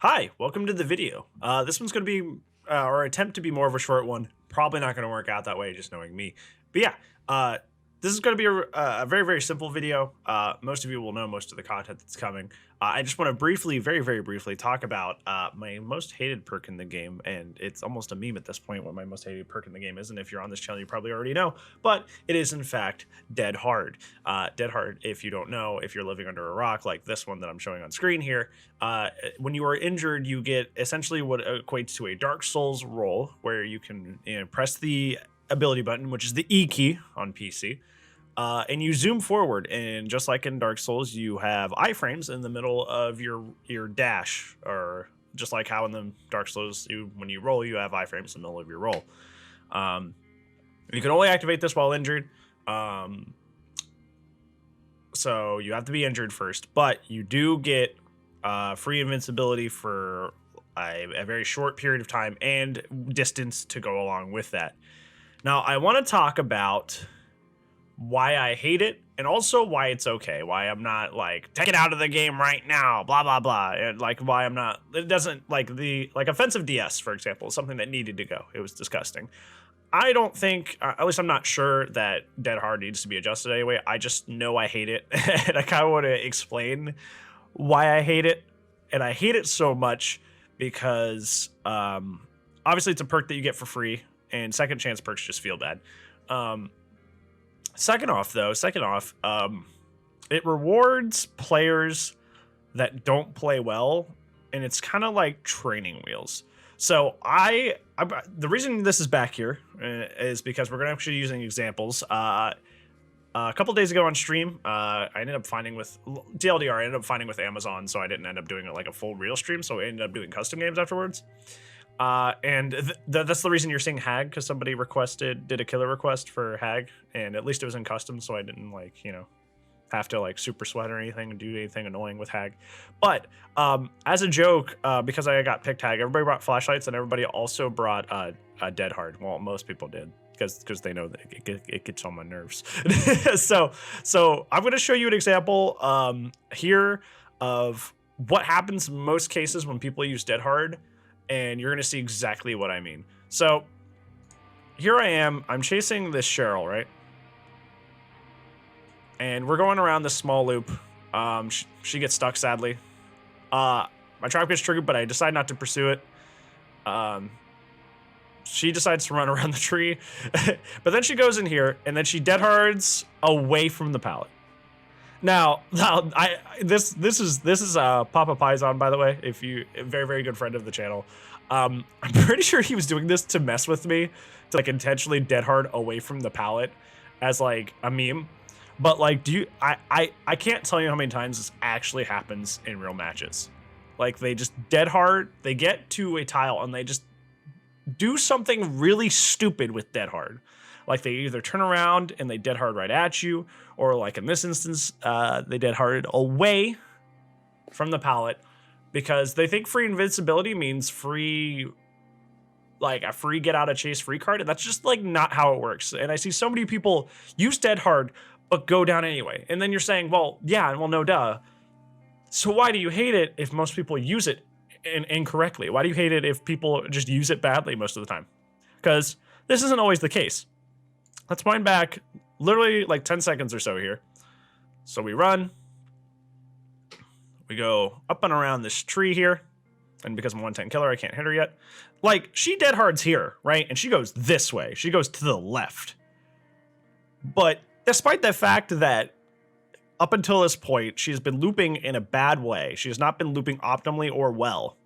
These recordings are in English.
Hi, welcome to the video. This one's going to be, or attempt to be more of a short one. Probably not going to work out that way, just knowing me. But yeah, this is going to be a very, very simple video. Most of you will know most of the content that's coming. I just want to briefly, very, very briefly talk about my most hated perk in the game. And it's almost a meme at this point what my most hated perk in the game is. And if you're on this channel, you probably already know. But it is, in fact, Dead Hard. Dead Hard, if you don't know, if you're living under a rock like this one that I'm showing on screen here, when you are injured, you get essentially what equates to a Dark Souls roll, where you can press the ability button, which is the E key on PC, and you zoom forward, and just like in Dark Souls, you have iframes in the middle of your dash, or just like how in the Dark Souls, when you roll, you have iframes in the middle of your roll. You can only activate this while injured, so you have to be injured first, but you do get free invincibility for a very short period of time and distance to go along with that. Now, I want to talk about why I hate it, and also why it's okay, why I'm not like, take it out of the game right now, blah, blah, blah, and like why I'm not, it doesn't, like offensive DS, for example, is something that needed to go. It was disgusting. I don't think, at least I'm not sure that Dead Hard needs to be adjusted anyway. I just know I hate it, and I kind of want to explain why I hate it. And I hate it so much because obviously it's a perk that you get for free, and second chance perks just feel bad. Second off, it rewards players that don't play well, and it's kind of like training wheels. So the reason this is back here is because we're going to actually using examples. A couple days ago on stream, I ended up finding with TLDR, I ended up finding with Amazon, so I didn't end up doing it like a full real stream, so I ended up doing custom games afterwards. And that's the reason you're seeing Hag, because somebody did a killer request for Hag, and at least it was in custom, so I didn't have to like super sweat or anything and do anything annoying with Hag. But as a joke, because I got picked Hag, everybody brought flashlights, and everybody also brought a Dead Hard. Well, most people did, because they know that it gets on my nerves. So I'm going to show you an example here of what happens in most cases when people use Dead Hard, and you're going to see exactly what I mean. So here I am. I'm chasing this Cheryl, right? And we're going around this small loop. She gets stuck, sadly. My trap gets triggered, but I decide not to pursue it. She decides to run around the tree. But then she goes in here, and then she Dead Hards away from the pallet. Now, this is Papa Paisan, by the way. If you a very, very good friend of the channel. I'm pretty sure he was doing this to mess with me, to like intentionally Dead Hard away from the pallet as like a meme. But like, I can't tell you how many times this actually happens in real matches. Like, they just Dead Hard, they get to a tile and they just do something really stupid with Dead Hard. Like, they either turn around and they Dead Hard right at you, or like in this instance, they Dead Hard away from the pallet because they think free invincibility means free, like a free get out of chase free card, and that's just like not how it works. And I see so many people use Dead Hard but go down anyway. And then you're saying, well, yeah, well, no duh. So why do you hate it if most people use it incorrectly? Why do you hate it if people just use it badly most of the time? Because this isn't always the case. Let's wind back literally like 10 seconds or so here. So we run. We go up and around this tree here. And because I'm 110 killer, I can't hit her yet. Like, she Dead Hards here, right? And she goes this way. She goes to the left. But despite the fact that up until this point, she's been looping in a bad way, she has not been looping optimally or well.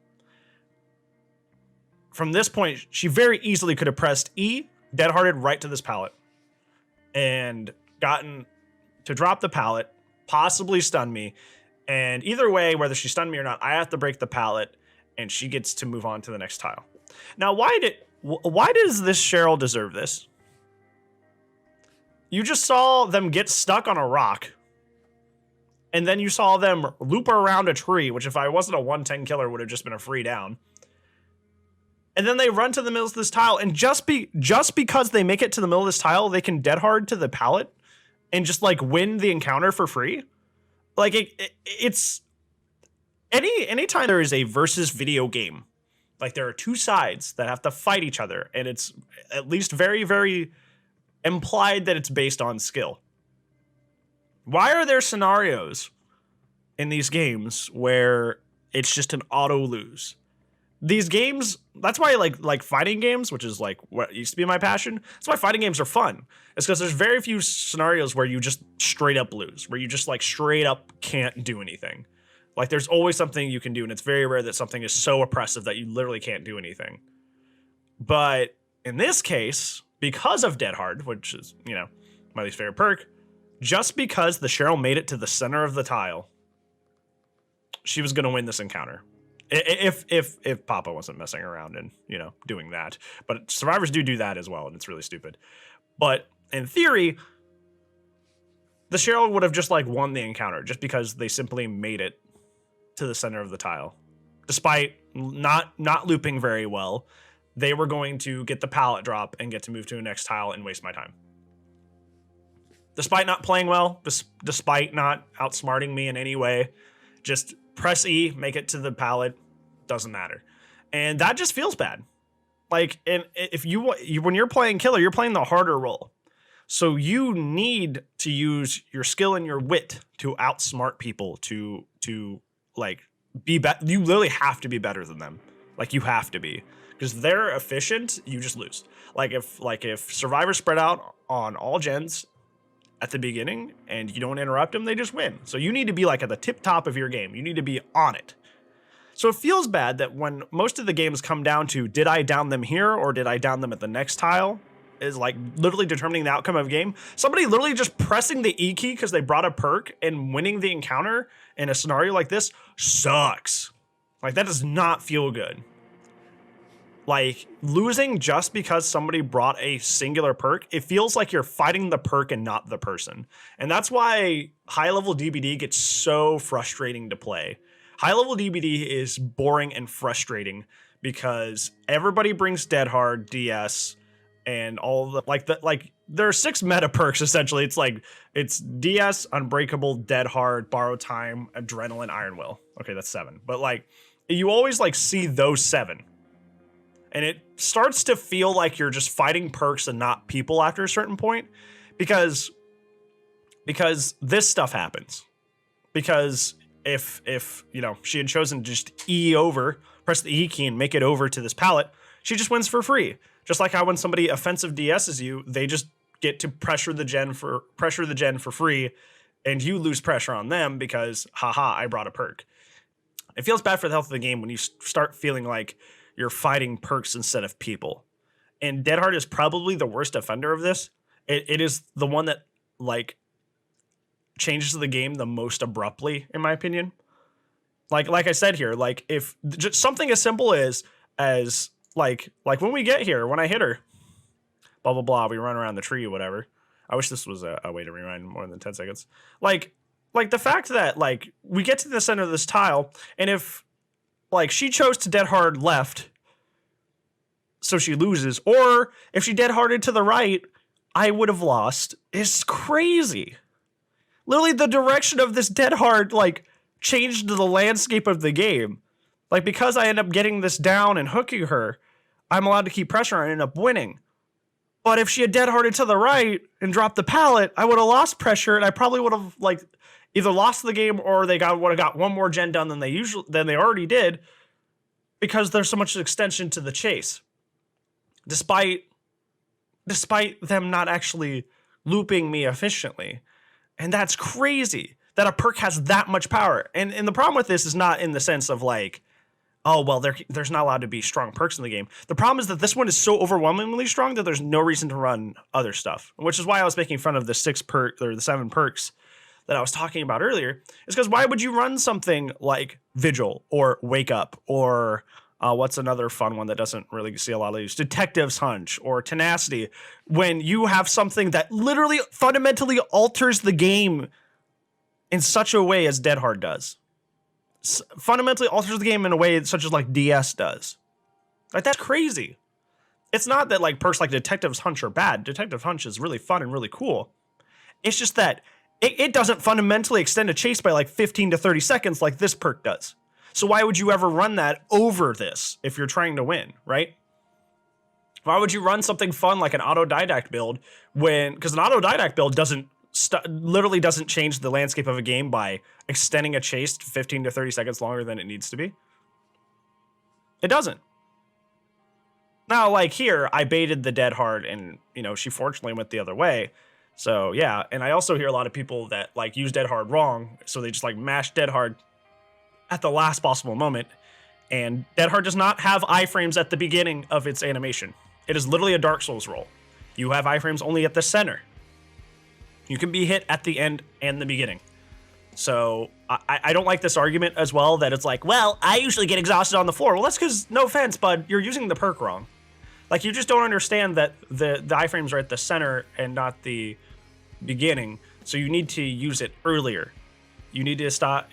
From this point, she very easily could have pressed E, Dead Hearted right to this pallet, and gotten to drop the pallet, possibly stun me. And either way, whether she stunned me or not, I have to break the pallet, and she gets to move on to the next tile. Now, why does this Cheryl deserve this? You just saw them get stuck on a rock, and then you saw them loop around a tree, which if I wasn't a 110 killer would have just been a free down. And then they run to the middle of this tile, and just because they make it to the middle of this tile, they can Dead Hard to the pallet and just like win the encounter for free. Like it's anytime there is a versus video game, like there are two sides that have to fight each other, and it's at least very, very implied that it's based on skill. Why are there scenarios in these games where it's just an auto lose? These games, that's why like fighting games, which is like what used to be my passion, that's why fighting games are fun. It's because there's very few scenarios where you just straight up lose, where you just like straight up can't do anything. Like there's always something you can do, and it's very rare that something is so oppressive that you literally can't do anything. But in this case, because of Dead Hard, which is, you know, my least favorite perk, just because the Cheryl made it to the center of the tile, she was going to win this encounter. If Papa wasn't messing around and, you know, doing that. But survivors do that as well, and it's really stupid. But in theory, the Cheryl would have just like won the encounter just because they simply made it to the center of the tile. Despite not looping very well, they were going to get the pallet drop and get to move to the next tile and waste my time. Despite not playing well, despite not outsmarting me in any way, just press E, make it to the pallet, doesn't matter. And that just feels bad. Like, and if when you're playing killer, you're playing the harder role. So you need to use your skill and your wit to outsmart people, to like be better. You literally have to be better than them. Like you have to be, because they're efficient. You just lose. Like if survivors spread out on all gens at the beginning and you don't interrupt them, they just win. So you need to be like at the tip top of your game. You need to be on it. So it feels bad that when most of the games come down to, did I down them here or did I down them at the next tile, is like literally determining the outcome of a game. Somebody literally just pressing the E key because they brought a perk and winning the encounter in a scenario like this sucks. Like that does not feel good. Like losing just because somebody brought a singular perk, it feels like you're fighting the perk and not the person. And that's why high level DBD gets so frustrating to play. High level DBD is boring and frustrating because everybody brings Dead Hard, DS, and all the like there are 6 meta perks essentially. It's DS, Unbreakable, Dead Hard, Borrow Time, Adrenaline, Iron Will. Okay, that's 7. But like you always like see those 7. And it starts to feel like you're just fighting perks and not people after a certain point, because this stuff happens. Because if you know, she had chosen to just E over, press the E key and make it over to this pallet, she just wins for free. Just like how when somebody offensive DSs you, they just get to pressure the gen for free, and you lose pressure on them because haha, I brought a perk. It feels bad for the health of the game when you start feeling like you're fighting perks instead of people. And Dead Hard is probably the worst offender of this. It is the one that like changes the game the most abruptly, in my opinion. Like I said here, like if just something as simple as like when we get here, when I hit her, blah, blah, blah, we run around the tree, whatever. I wish this was a way to rewind more than 10 seconds. Like the fact that like we get to the center of this tile, and if like she chose to Dead Hard left, so she loses, or if she Dead Harded to the right, I would have lost, is crazy. Literally the direction of this Dead Hard like changed the landscape of the game. Like because I end up getting this down and hooking her, I'm allowed to keep pressure and end up winning. But if she had Dead Harded to the right and dropped the pallet, I would have lost pressure, and I probably would have like either lost the game or they would have got one more gen done than they already did, because there's so much extension to the chase. Despite them not actually looping me efficiently. And that's crazy that a perk has that much power. And the problem with this is not in the sense of like, oh, well, there's not allowed to be strong perks in the game. The problem is that this one is so overwhelmingly strong that there's no reason to run other stuff, which is why I was making fun of the 7 perks that I was talking about earlier. Is because why would you run something like Vigil or Wake Up or what's another fun one that doesn't really see a lot of use? Detective's Hunch or Tenacity, when you have something that literally fundamentally alters the game in such a way as Dead Hard does. Fundamentally alters the game in a way such as like DS does. Like that's crazy. It's not that like perks like Detective's Hunch are bad. Detective Hunch is really fun and really cool. It's just that it doesn't fundamentally extend a chase by like 15 to 30 seconds like this perk does. So why would you ever run that over this if you're trying to win, right? Why would you run something fun like an autodidact build because an autodidact build literally doesn't change the landscape of a game by extending a chase 15 to 30 seconds longer than it needs to be? It doesn't. Now, like here, I baited the dead hard and, she fortunately went the other way. So yeah, and I also hear a lot of people that like use dead hard wrong. So they just like mash dead hard at the last possible moment. And dead hard does not have iframes at the beginning of its animation. It is literally a Dark Souls roll. You have iframes only at the center. You can be hit at the end and the beginning. So I don't like this argument as well that it's like, well, I usually get exhausted on the floor. Well, that's because, no offense, bud, you're using the perk wrong. Like, you just don't understand that the iframes are at the center and not the beginning. So you need to use it earlier. You need to stop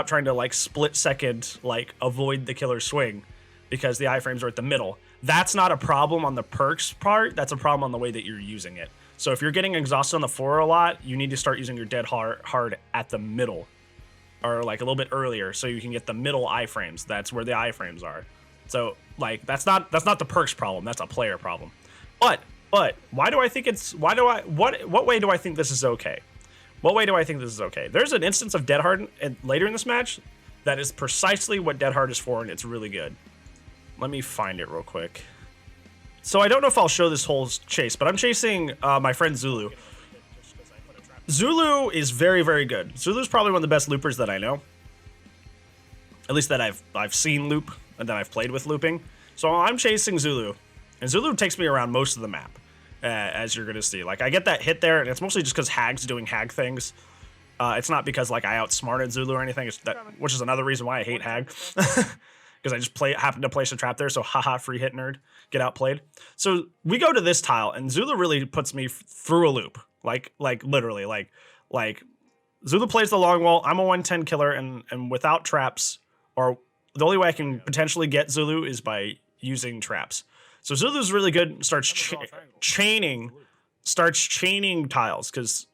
trying to like split second, like avoid the killer swing because the iframes are at the middle. That's not a problem on the perks part. That's a problem on the way that you're using it. So if you're getting exhausted on the floor a lot, you need to start using your dead hard at the middle or like a little bit earlier so you can get the middle iframes. That's where the iframes are. So like that's not the perks problem. That's a player problem. But why do I think what way do I think this is okay? What way do I think this is okay? There's an instance of dead hard later in this match that is precisely what dead hard is for, and it's really good. Let me find it real quick. So I don't know if I'll show this whole chase, but I'm chasing my friend Zulu. Zulu is very, very good. Zulu's probably one of the best loopers that I know. At least that I've seen loop and that I've played with looping. So I'm chasing Zulu, and Zulu takes me around most of the map, as you're gonna see. Like I get that hit there, and it's mostly just because Hag's doing Hag things. It's not because like I outsmarted Zulu or anything. Which is another reason why I hate Hag. Because I just happened to place a trap there, so haha, free hit nerd, get outplayed. So we go to this tile, and Zulu really puts me through a loop, like literally, like Zulu plays the long wall. I'm a 110 killer, and without traps, or the only way I can potentially get Zulu is by using traps. So Zulu's really good. Starts chaining tiles because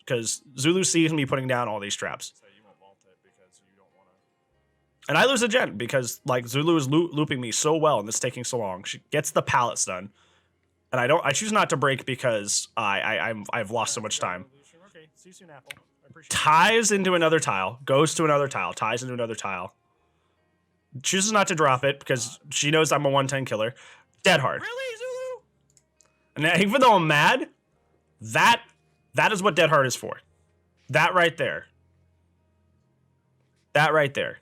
Zulu sees me putting down all these traps. And I lose a gen because like Zulu is looping me so well and it's taking so long. She gets the pallets done, and I choose not to break because I've lost so much time. Ties into another tile, goes to another tile, ties into another tile. Chooses not to drop it because she knows I'm a 110 killer. Dead hard. Really, Zulu? And even though I'm mad, that is what dead hard is for. That right there. That right there.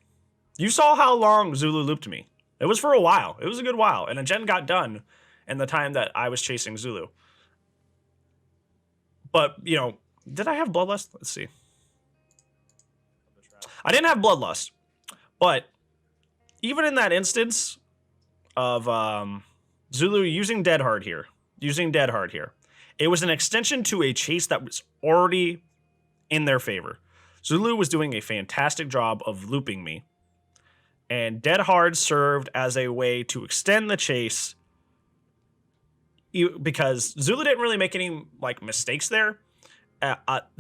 You saw how long Zulu looped me. It was for a while. It was a good while. And a gen got done in the time that I was chasing Zulu. But, did I have Bloodlust? Let's see. I didn't have Bloodlust. But even in that instance of Zulu using Dead Hard here, it was an extension to a chase that was already in their favor. Zulu was doing a fantastic job of looping me. And Dead Hard served as a way to extend the chase because Zulu didn't really make any like mistakes there.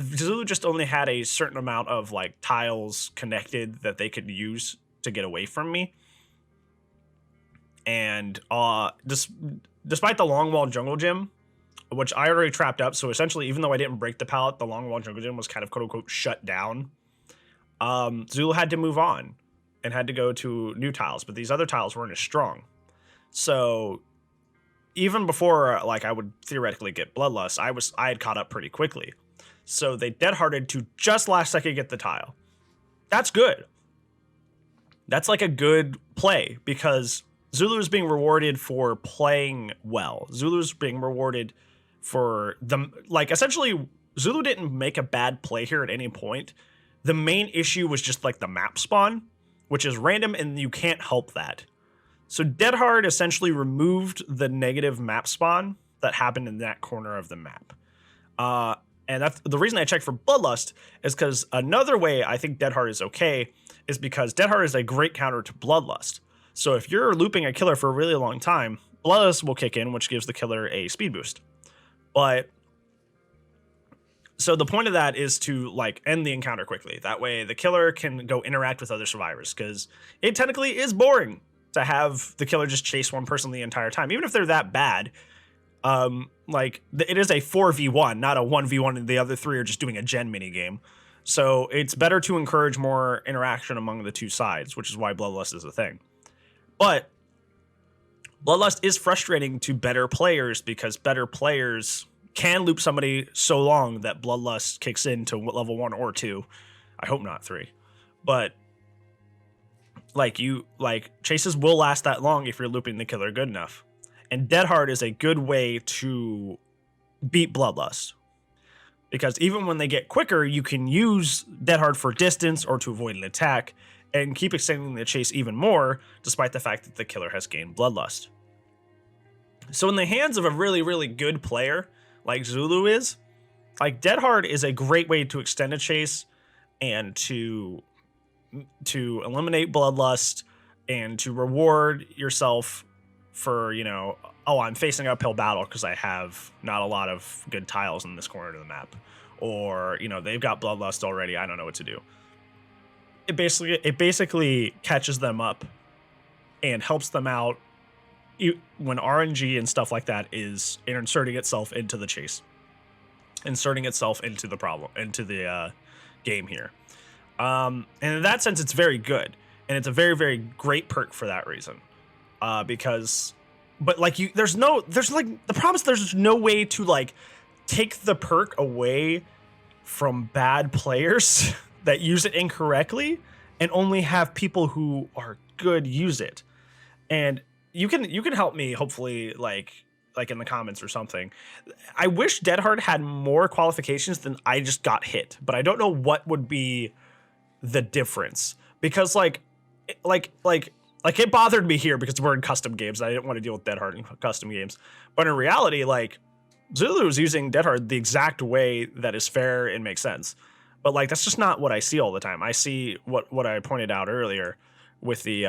Zulu just only had a certain amount of like tiles connected that they could use to get away from me. And despite the long wall jungle gym, which I already trapped up, so essentially even though I didn't break the pallet, the long wall jungle gym was kind of quote unquote shut down. Zulu had to move on and had to go to new tiles, but these other tiles weren't as strong. So even before like I would theoretically get Bloodlust, I had caught up pretty quickly. So they dead-hearted to just last second get the tile. That's good. That's like a good play because Zulu is being rewarded for playing well. Zulu's being rewarded for essentially Zulu didn't make a bad play here at any point. The main issue was just like the map spawn, which is random and you can't help that. So Dead Hard essentially removed the negative map spawn that happened in that corner of the map. And that's the reason I checked for Bloodlust is because another way I think Dead Hard is okay is because Dead Hard is a great counter to Bloodlust. So if you're looping a killer for a really long time, Bloodlust will kick in, which gives the killer a speed boost. But So the point of that is to like end the encounter quickly. That way the killer can go interact with other survivors, because it technically is boring to have the killer just chase one person the entire time, even if they're that bad. Like it is a 4v1, not a 1v1, and the other three are just doing a gen mini game. So it's better to encourage more interaction among the two sides, which is why Bloodlust is a thing. But Bloodlust is frustrating to better players, because better players can loop somebody so long that Bloodlust kicks into level 1 or 2. I hope not 3. But like chases will last that long if you're looping the killer good enough. And Dead Hard is a good way to beat Bloodlust, because even when they get quicker, you can use Dead Hard for distance or to avoid an attack and keep extending the chase even more, despite the fact that the killer has gained Bloodlust. So in the hands of a really, really good player like Zulu is, like Dead Hard is a great way to extend a chase and to eliminate Bloodlust and to reward yourself for, you know, oh, I'm facing an uphill battle because I have not a lot of good tiles in this corner of the map, or, you know, they've got Bloodlust already, I don't know what to do. It basically catches them up and helps them out when RNG and stuff like that is inserting itself into the chase, inserting itself into the problem, into the game here. And in that sense, it's very good, and it's a very, very great perk for that reason. Because, but like there's like, the problem is there's no way to like take the perk away from bad players that use it incorrectly, and only have people who are good use it. And you can help me, hopefully, like in the comments or something. I wish Dead Hard had more qualifications than I just got hit, but I don't know what would be the difference, because like it bothered me here because we're in custom games. I didn't want to deal with Dead Hard in custom games, but in reality, like Zulu is using Dead Hard the exact way that is fair and makes sense. But like that's just not what I see all the time. I see what I pointed out earlier with the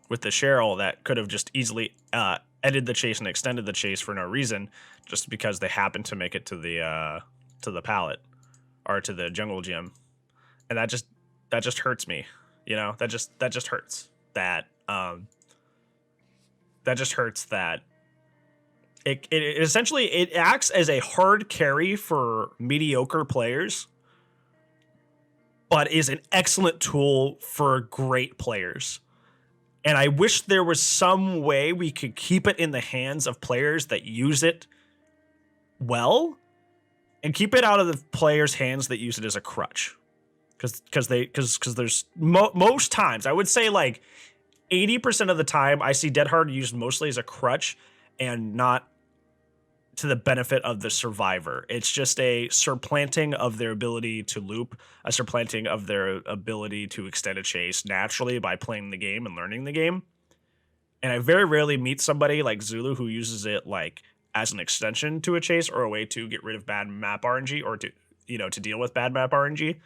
Cheryl that could have just easily edited the chase and extended the chase for no reason, just because they happened to make it to the pallet or to the jungle gym, and that just hurts me. You know, that just hurts that just hurts that it essentially it acts as a hard carry for mediocre players, but is an excellent tool for great players. And I wish there was some way we could keep it in the hands of players that use it well, and keep it out of the players' hands that use it as a crutch. Because there's most times, I would say like 80% of the time, I see Dead Hard used mostly as a crutch and not to the benefit of the survivor. It's just a supplanting of their ability to loop, a supplanting of their ability to extend a chase naturally by playing the game and learning the game. And I very rarely meet somebody like Zulu who uses it like as an extension to a chase or a way to get rid of bad map RNG, or to, you know, to deal with bad map RNG.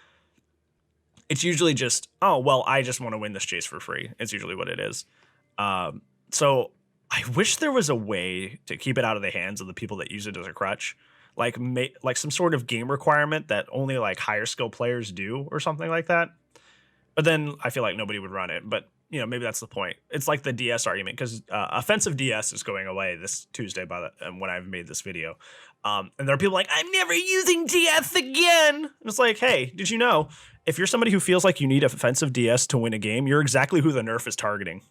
It's usually just, oh, well, I just want to win this chase for free. It's usually what it is. So I wish there was a way to keep it out of the hands of the people that use it as a crutch, like some sort of game requirement that only like higher skill players do or something like that. But then I feel like nobody would run it. But, you know, maybe that's the point. It's like the DS argument, because offensive DS is going away this Tuesday when I've made this video. And there are people like, I'm never using DS again. And it's like, hey, did you know, if you're somebody who feels like you need offensive DS to win a game, you're exactly who the nerf is targeting,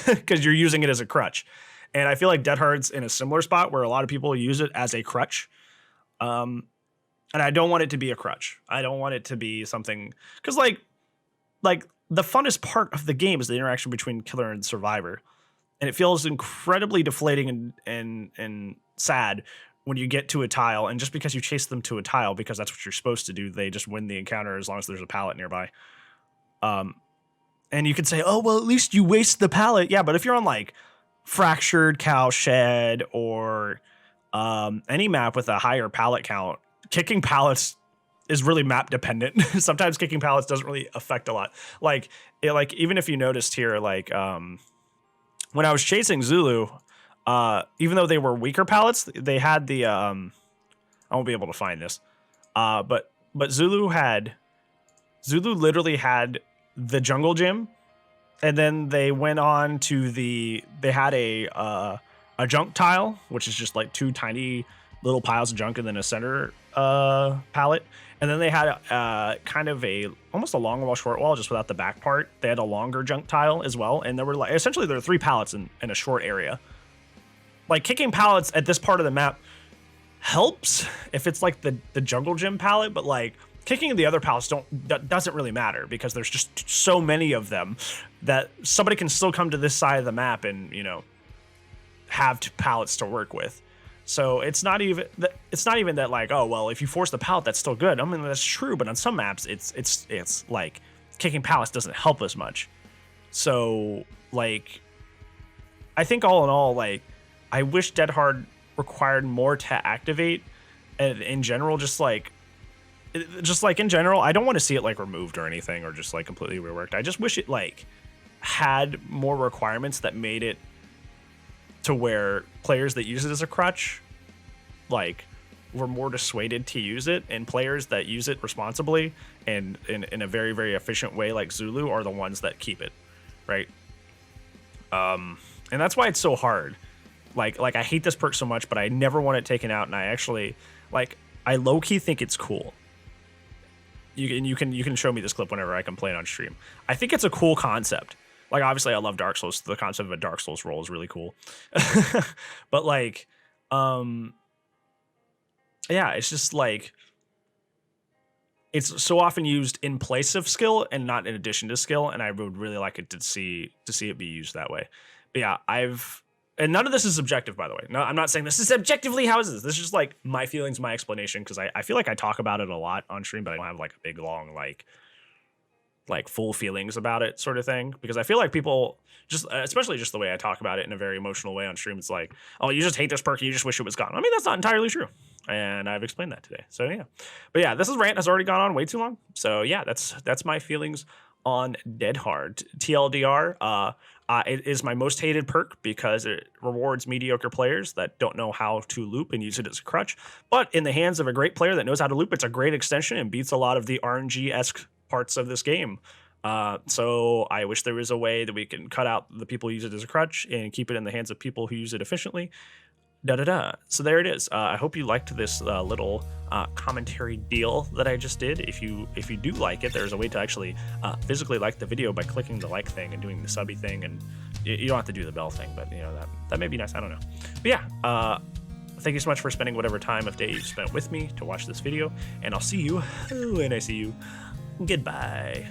because you're using it as a crutch. And I feel like Dead Hard's in a similar spot where a lot of people use it as a crutch. And I don't want it to be a crutch. I don't want it to be something, because like the funnest part of the game is the interaction between killer and survivor. And it feels incredibly deflating and sad when you get to a tile, and just because you chase them to a tile because that's what you're supposed to do, they just win the encounter as long as there's a pallet nearby. And you could say, oh, well, at least you waste the pallet. Yeah, but if you're on like Fractured Cowshed or any map with a higher pallet count, kicking pallets is really map dependent. Sometimes kicking pallets doesn't really affect a lot. Like even if you noticed here, like when I was chasing Zulu, even though they were weaker pallets, they had the I I won't be able to find this. But Zulu literally had the jungle gym, and then they went on to they had a junk tile, which is just like 2 tiny little piles of junk and then a center palette. And then they had kind of almost a long wall, short wall, just without the back part. They had a longer junk tile as well. And there were like, essentially there were 3 pallets in a short area. Like kicking pallets at this part of the map helps if it's like the jungle gym palette, but like kicking the other pallets doesn't really matter because there's just so many of them that somebody can still come to this side of the map and, you know, have 2 pallets to work with. So it's not even that like, oh well, if you force the pallet, that's still good. I mean, that's true, but on some maps, it's like kicking pallets doesn't help as much. So like, I think all in all, like, I wish Dead Hard required more to activate. And in general, just like in general, I don't want to see it like removed or anything or just like completely reworked. I just wish it like had more requirements that made it to where players that use it as a crutch, like, were more dissuaded to use it, and players that use it responsibly and in a very, very efficient way, like Zulu, are the ones that keep it, right? And that's why it's so hard. Like I hate this perk so much, but I never want it taken out, and I actually, like, I low-key think it's cool. You can show me this clip whenever I complain on stream. I think it's a cool concept. Like, obviously, I love Dark Souls. The concept of a Dark Souls roll is really cool. But, like, yeah, it's just, like, it's so often used in place of skill and not in addition to skill, and I would really like it to see it be used that way. But, yeah, and none of this is subjective, by the way. No, I'm not saying this is objectively how is this. This is just, like, my feelings, my explanation, because I feel like I talk about it a lot on stream, but I don't have, like, a big, long, like full feelings about it sort of thing, because I feel like people just, especially just the way I talk about it in a very emotional way on stream, it's like, oh, you just hate this perk, you just wish it was gone. I mean, that's not entirely true, and I've explained that today. So yeah, but yeah, this rant has already gone on way too long. So yeah, that's my feelings on Dead Hard. TLDR, it is my most hated perk because it rewards mediocre players that don't know how to loop and use it as a crutch. But in the hands of a great player that knows how to loop, it's a great extension and beats a lot of the RNG-esque parts of this game. So I wish there was a way that we can cut out the people who use it as a crutch and keep it in the hands of people who use it efficiently. So there it is. I hope you liked this little commentary deal that I just did. If you do like it, there's a way to actually physically like the video by clicking the like thing and doing the subby thing, and you don't have to do the bell thing, but you know, that may be nice. I don't know. But yeah, thank you so much for spending whatever time of day you spent with me to watch this video, and I'll see you when I see you. Goodbye.